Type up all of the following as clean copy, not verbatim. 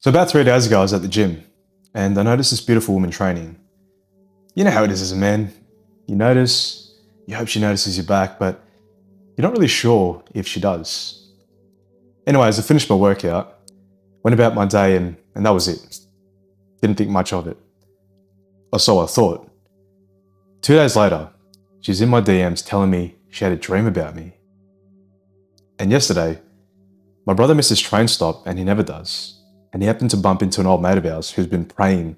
So about 3 days ago, I was at the gym and I noticed this beautiful woman training. You know how it is as a man. You notice, you hope she notices you back, but you're not really sure if she does. Anyways, I finished my workout, went about my day and that was it. Didn't think much of it. Or so I thought. 2 days later, she's in my DMs telling me she had a dream about me. And yesterday, my brother missed his train stop and he never does. And he happened to bump into an old mate of ours who's been praying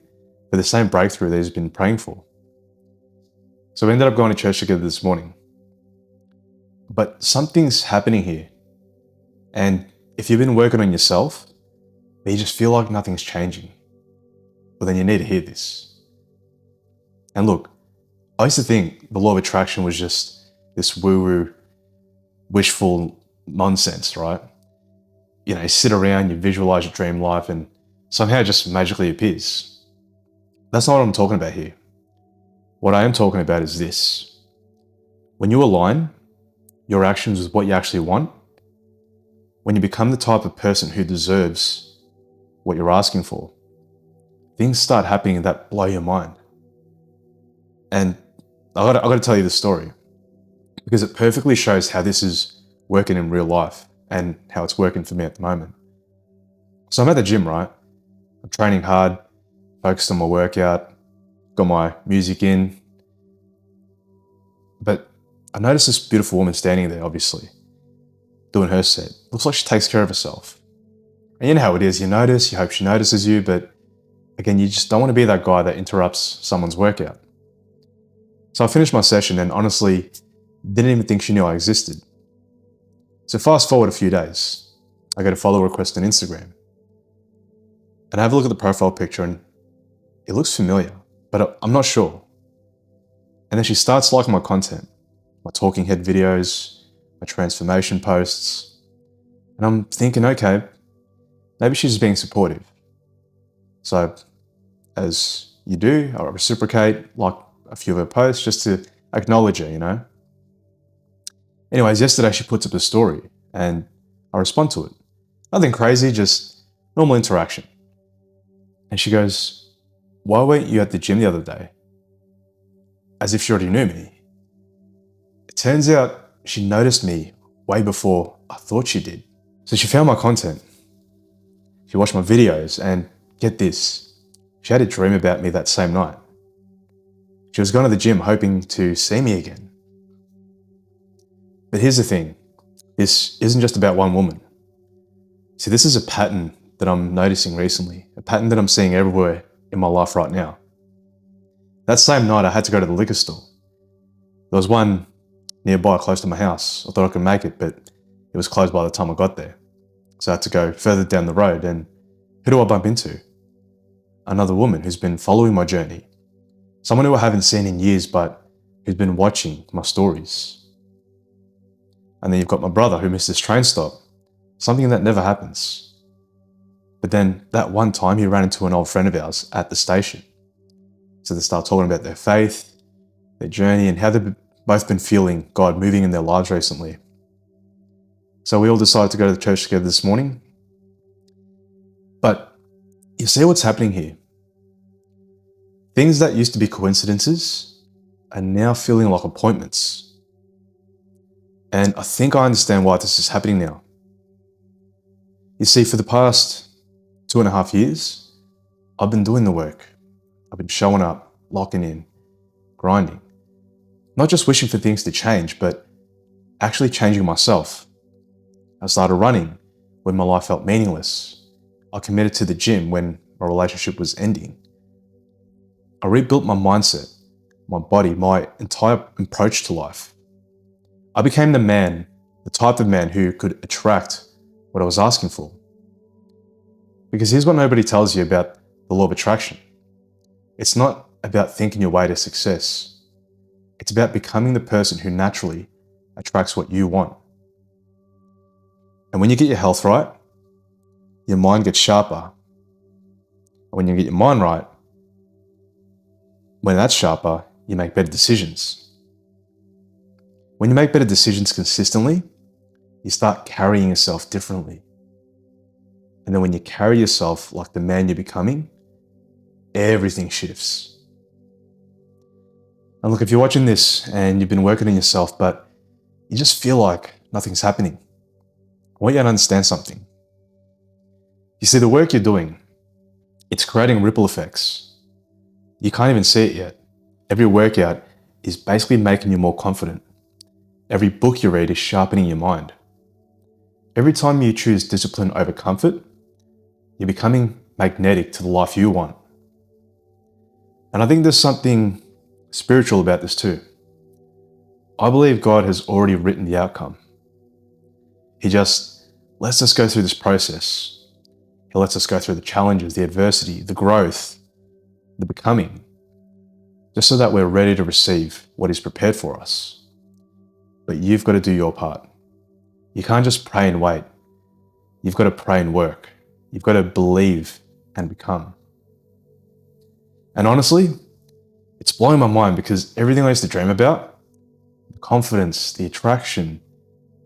for the same breakthrough that he's been praying for. So we ended up going to church together this morning. But something's happening here. And if you've been working on yourself, but you just feel like nothing's changing, well, then you need to hear this. And look, I used to think the law of attraction was just this woo-woo, wishful nonsense, right? You know, you sit around, you visualize your dream life, and somehow it just magically appears. That's not what I'm talking about here. What I am talking about is this. When you align your actions with what you actually want, when you become the type of person who deserves what you're asking for, things start happening that blow your mind. And I gotta tell you this story because it perfectly shows how this is working in real life and how it's working for me at the moment. So I'm at the gym, right? I'm training hard, focused on my workout, got my music in. But I noticed this beautiful woman standing there, obviously, doing her set. Looks like she takes care of herself. And you know how it is, you notice, you hope she notices you, but again, you just don't want to be that guy that interrupts someone's workout. So I finished my session and honestly, didn't even think she knew I existed. So fast forward a few days, I get a follow request on Instagram. And I have a look at the profile picture and it looks familiar, but I'm not sure. And then she starts liking my content, my talking head videos, my transformation posts. And I'm thinking, okay, maybe she's just being supportive. So as you do, I reciprocate, like a few of her posts just to acknowledge her, you know? Anyways, yesterday she puts up a story and I respond to it. Nothing crazy, just normal interaction. And she goes, "Why weren't you at the gym the other day?" As if she already knew me. It turns out she noticed me way before I thought she did. So she found my content. She watched my videos and get this, she had a dream about me that same night. She was going to the gym hoping to see me again. But here's the thing, this isn't just about one woman. See, this is a pattern that I'm noticing recently, a pattern that I'm seeing everywhere in my life right now. That same night, I had to go to the liquor store. There was one nearby close to my house. I thought I could make it, but it was closed by the time I got there. So I had to go further down the road, and who do I bump into? Another woman who's been following my journey. Someone who I haven't seen in years, but who's been watching my stories. And then you've got my brother who missed his train stop, something that never happens. But then that one time he ran into an old friend of ours at the station. So they start talking about their faith, their journey, and how they've both been feeling God moving in their lives recently. So we all decided to go to the church together this morning. But you see what's happening here? Things that used to be coincidences are now feeling like appointments. And I think I understand why this is happening now. You see, for the past 2.5 years, I've been doing the work. I've been showing up, locking in, grinding. Not just wishing for things to change, but actually changing myself. I started running when my life felt meaningless. I committed to the gym when my relationship was ending. I rebuilt my mindset, my body, my entire approach to life. I became the type of man who could attract what I was asking for. Because here's what nobody tells you about the law of attraction. It's not about thinking your way to success. It's about becoming the person who naturally attracts what you want. And when you get your health right, your mind gets sharper. And when you get your mind right, when that's sharper, you make better decisions. When you make better decisions consistently, you start carrying yourself differently. And then when you carry yourself like the man you're becoming, everything shifts. And look, if you're watching this and you've been working on yourself, but you just feel like nothing's happening, I want you to understand something. You see, the work you're doing, it's creating ripple effects. You can't even see it yet. Every workout is basically making you more confident. Every book you read is sharpening your mind. Every time you choose discipline over comfort, you're becoming magnetic to the life you want. And I think there's something spiritual about this too. I believe God has already written the outcome. He just lets us go through this process. He lets us go through the challenges, the adversity, the growth, the becoming, just so that we're ready to receive what He's prepared for us. But you've got to do your part. You can't just pray and wait. You've got to pray and work. You've got to believe and become. And honestly, it's blowing my mind because everything I used to dream about, the confidence, the attraction,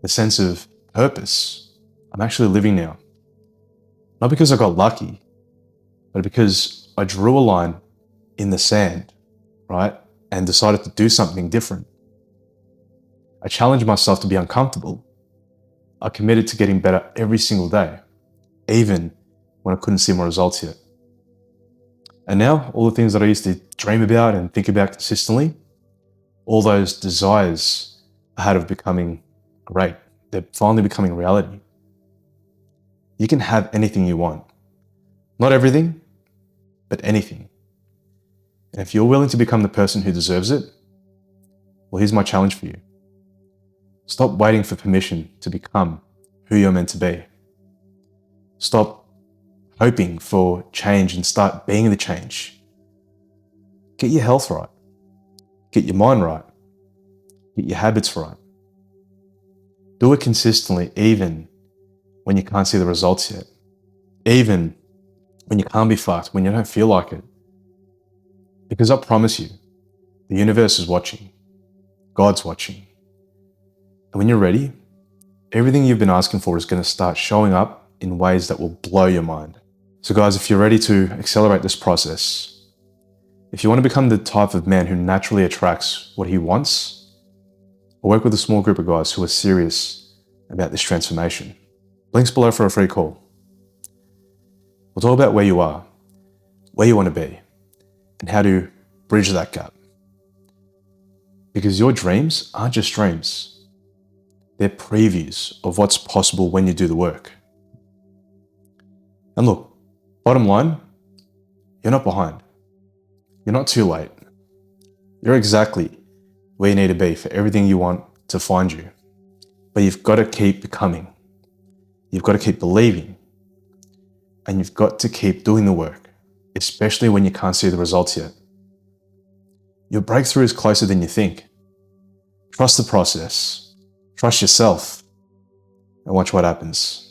the sense of purpose, I'm actually living now. Not because I got lucky, but because I drew a line in the sand, right? And decided to do something different. I challenged myself to be uncomfortable. I committed to getting better every single day, even when I couldn't see my results yet. And now, all the things that I used to dream about and think about consistently, all those desires I had of becoming great, they're finally becoming reality. You can have anything you want. Not everything, but anything. And if you're willing to become the person who deserves it, well, here's my challenge for you. Stop waiting for permission to become who you're meant to be. Stop hoping for change and start being the change. Get your health right. Get your mind right. Get your habits right. Do it consistently, even when you can't see the results yet. Even when you can't be fucked, when you don't feel like it. Because I promise you, the universe is watching. God's watching. And when you're ready, everything you've been asking for is going to start showing up in ways that will blow your mind. So guys, if you're ready to accelerate this process, if you want to become the type of man who naturally attracts what he wants, I'll work with a small group of guys who are serious about this transformation. Links below for a free call. We'll talk about where you are, where you want to be, and how to bridge that gap. Because your dreams aren't just dreams. They're previews of what's possible when you do the work. And look, bottom line, you're not behind. You're not too late. You're exactly where you need to be for everything you want to find you. But you've got to keep becoming. You've got to keep believing. And you've got to keep doing the work, especially when you can't see the results yet. Your breakthrough is closer than you think. Trust the process. Trust yourself. And watch what happens.